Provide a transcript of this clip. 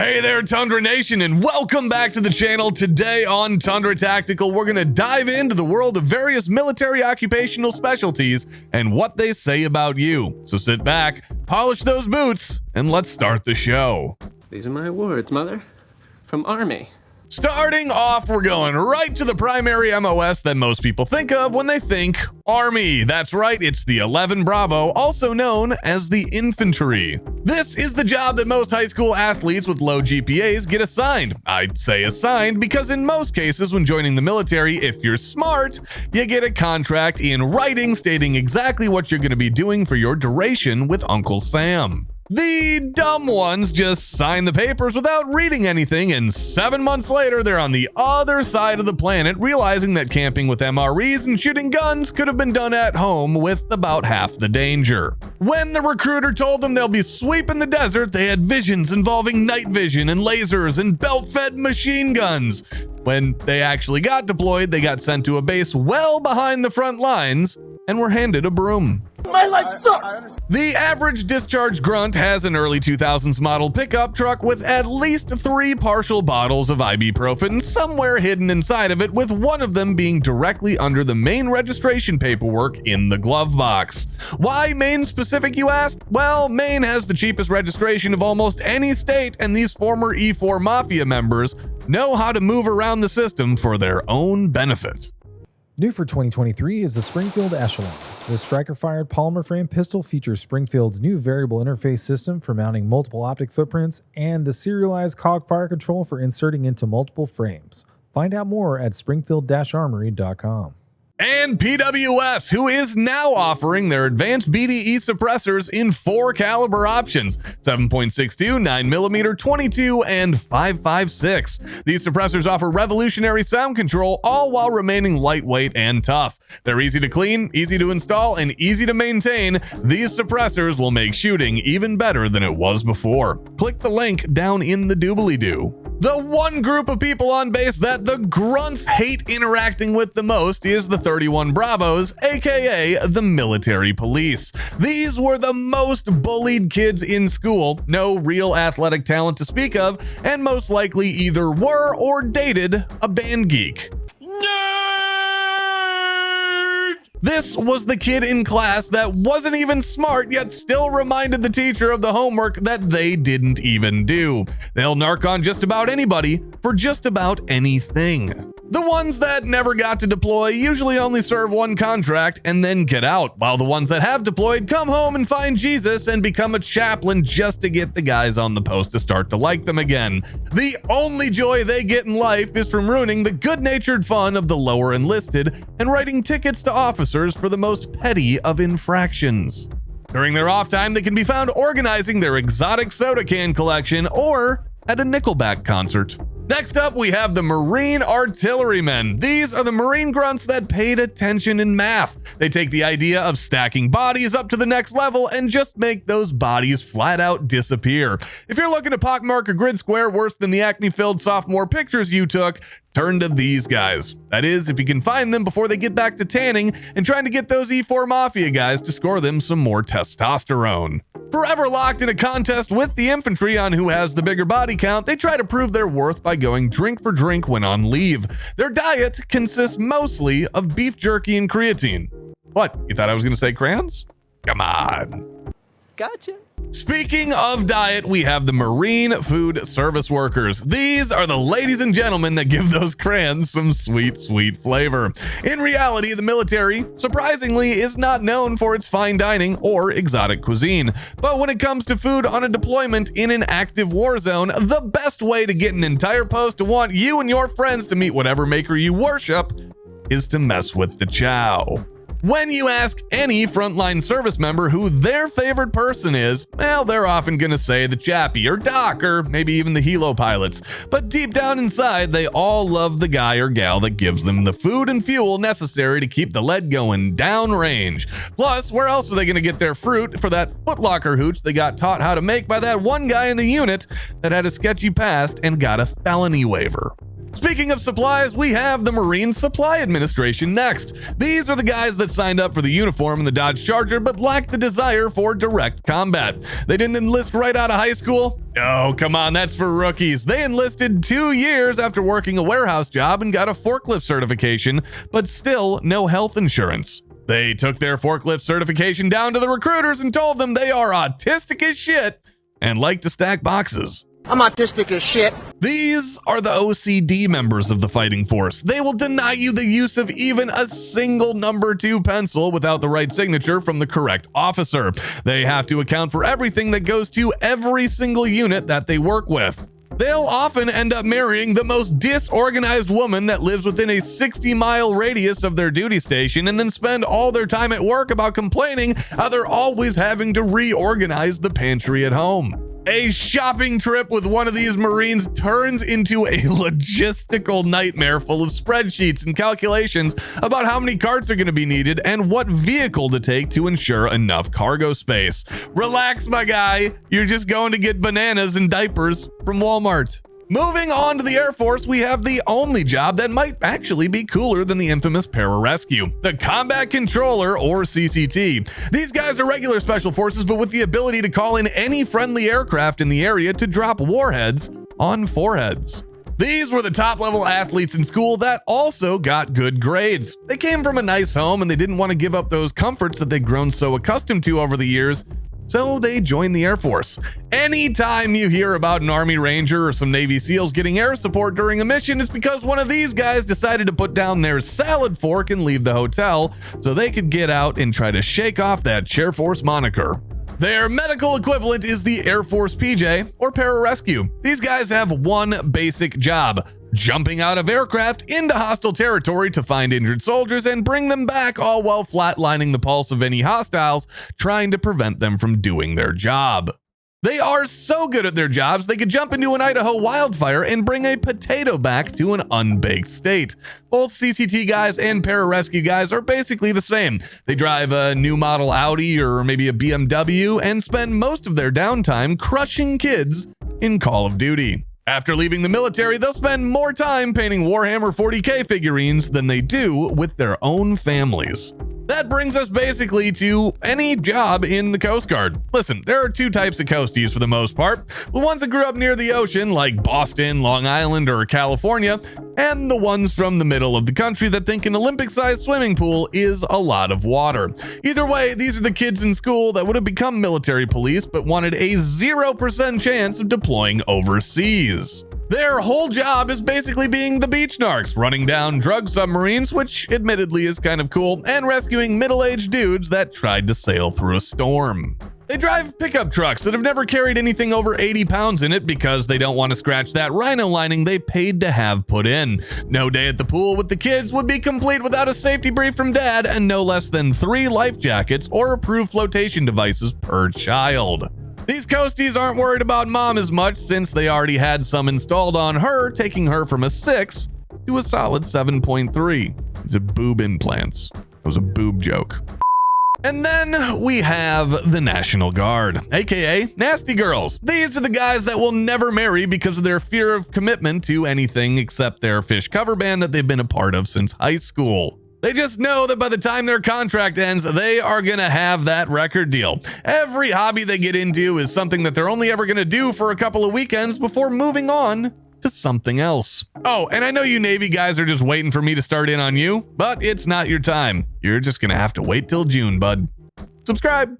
Hey there, Tundra Nation, and welcome back to the channel. Today on Tundra Tactical, we're going to dive into the world of various military occupational specialties and what they say about you. So sit back, polish those boots, and let's start the show. These are my words, Mother. From Army. Starting off, we're going right to the primary MOS that most people think of when they think Army. That's right, it's the 11 Bravo, also known as the Infantry. This is the job that most high school athletes with low GPAs get assigned. I say assigned because in most cases when joining the military, if you're smart, you get a contract in writing stating exactly what you're going to be doing for your duration with Uncle Sam. The dumb ones just sign the papers without reading anything, and 7 months later, they're on the other side of the planet, realizing that camping with MREs and shooting guns could have been done at home with about half the danger. When the recruiter told them they'll be sweeping the desert, they had visions involving night vision and lasers and belt-fed machine guns. When they actually got deployed, they got sent to a base well behind the front lines and were handed a broom. My life sucks! The average discharge grunt has an early 2000s model pickup truck with at least 3 partial bottles of ibuprofen somewhere hidden inside of it, with one of them being directly under the Maine registration paperwork in the glove box. Why Maine specific, you ask? Well, Maine has the cheapest registration of almost any state, and these former E4 Mafia members know how to move around the system for their own benefit. New for 2023 is the Springfield Echelon. This striker-fired polymer frame pistol features Springfield's new variable interface system for mounting multiple optic footprints and the serialized cog fire control for inserting into multiple frames. Find out more at springfield-armory.com. And PWS, who is now offering their advanced BDE suppressors in 4 caliber options: 7.62, 9mm, 22, and 5.56. These suppressors offer revolutionary sound control, all while remaining lightweight and tough. They're easy to clean, easy to install, and easy to maintain. These suppressors will make shooting even better than it was before. Click the link down in the doobly-doo. The one group of people on base that the grunts hate interacting with the most is the 31 Bravos, aka the military police. These were the most bullied kids in school, no real athletic talent to speak of, and most likely either were or dated a band geek. This was the kid in class that wasn't even smart, yet still reminded the teacher of the homework that they didn't even do. They'll narc on just about anybody for just about anything. The ones that never got to deploy usually only serve 1 contract and then get out, while the ones that have deployed come home and find Jesus and become a chaplain just to get the guys on the post to start to like them again. The only joy they get in life is from ruining the good-natured fun of the lower enlisted and writing tickets to officers for the most petty of infractions. During their off time, they can be found organizing their exotic soda can collection or at a Nickelback concert. Next up, we have the Marine Artillerymen. These are the Marine grunts that paid attention in math. They take the idea of stacking bodies up to the next level and just make those bodies flat out disappear. If you're looking to pockmark a grid square worse than the acne-filled sophomore pictures you took, turn to these guys. That is, if you can find them before they get back to tanning and trying to get those E4 Mafia guys to score them some more testosterone. Forever locked in a contest with the infantry on who has the bigger body count, they try to prove their worth by going drink for drink when on leave. Their diet consists mostly of beef jerky and creatine. What, you thought I was gonna say crayons? Come on. Gotcha. Speaking of diet, we have the Marine Food Service Workers. These are the ladies and gentlemen that give those crayons some sweet, sweet flavor. In reality, the military, surprisingly, is not known for its fine dining or exotic cuisine. But when it comes to food on a deployment in an active war zone, the best way to get an entire post to want you and your friends to meet whatever maker you worship is to mess with the chow. When you ask any frontline service member who their favorite person is, well, they're often going to say the chappie or doc or maybe even the helo pilots. But deep down inside, they all love the guy or gal that gives them the food and fuel necessary to keep the lead going downrange. Plus, where else are they going to get their fruit for that Foot Locker hooch they got taught how to make by that one guy in the unit that had a sketchy past and got a felony waiver? Speaking of supplies, we have the Marine Supply Administration next. These are the guys that signed up for the uniform in the Dodge Charger but lacked the desire for direct combat. They didn't enlist right out of high school? No, come on, that's for rookies. They enlisted 2 years after working a warehouse job and got a forklift certification, but still no health insurance. They took their forklift certification down to the recruiters and told them they are autistic as shit and like to stack boxes. I'm autistic as shit. These are the OCD members of the fighting force. They will deny you the use of even a single number 2 pencil without the right signature from the correct officer. They have to account for everything that goes to every single unit that they work with. They'll often end up marrying the most disorganized woman that lives within a 60-mile radius of their duty station and then spend all their time at work about complaining how they're always having to reorganize the pantry at home. A shopping trip with one of these Marines turns into a logistical nightmare full of spreadsheets and calculations about how many carts are going to be needed and what vehicle to take to ensure enough cargo space. Relax, my guy. You're just going to get bananas and diapers from Walmart. Moving on to the Air Force, we have the only job that might actually be cooler than the infamous Pararescue, the Combat Controller, or CCT. These guys are regular special forces, but with the ability to call in any friendly aircraft in the area to drop warheads on foreheads. These were the top-level athletes in school that also got good grades. They came from a nice home and they didn't want to give up those comforts that they'd grown so accustomed to over the years, so they joined the Air Force. Anytime you hear about an Army Ranger or some Navy SEALs getting air support during a mission, it's because one of these guys decided to put down their salad fork and leave the hotel so they could get out and try to shake off that Chair Force moniker. Their medical equivalent is the Air Force PJ or Pararescue. These guys have one basic job: jumping out of aircraft into hostile territory to find injured soldiers and bring them back, all while flatlining the pulse of any hostiles trying to prevent them from doing their job. They are so good at their jobs, they could jump into an Idaho wildfire and bring a potato back to an unbaked state. Both CCT guys and Pararescue guys are basically the same. They drive a new model Audi or maybe a BMW and spend most of their downtime crushing kids in Call of Duty. After leaving the military, they'll spend more time painting Warhammer 40K figurines than they do with their own families. That brings us basically to any job in the Coast Guard. Listen, there are 2 types of coasties for the most part. The ones that grew up near the ocean, like Boston, Long Island, or California, and the ones from the middle of the country that think an Olympic-sized swimming pool is a lot of water. Either way, these are the kids in school that would have become military police but wanted a 0% chance of deploying overseas. Their whole job is basically being the beach narcs, running down drug submarines, which admittedly is kind of cool, and rescuing middle-aged dudes that tried to sail through a storm. They drive pickup trucks that have never carried anything over 80 pounds in it because they don't want to scratch that rhino lining they paid to have put in. No day at the pool with the kids would be complete without a safety brief from dad and no less than 3 life jackets or approved flotation devices per child. These coasties aren't worried about mom as much since they already had some installed on her, taking her from a 6 to a solid 7.3. It's a boob implants. It was a boob joke. And then we have the National Guard, aka Nasty Girls. These are the guys that will never marry because of their fear of commitment to anything except their Fish cover band that they've been a part of since high school. They just know that by the time their contract ends, they are going to have that record deal. Every hobby they get into is something that they're only ever going to do for a couple of weekends before moving on to something else. Oh, and I know you Navy guys are just waiting for me to start in on you, but it's not your time. You're just going to have to wait till June, bud. Subscribe.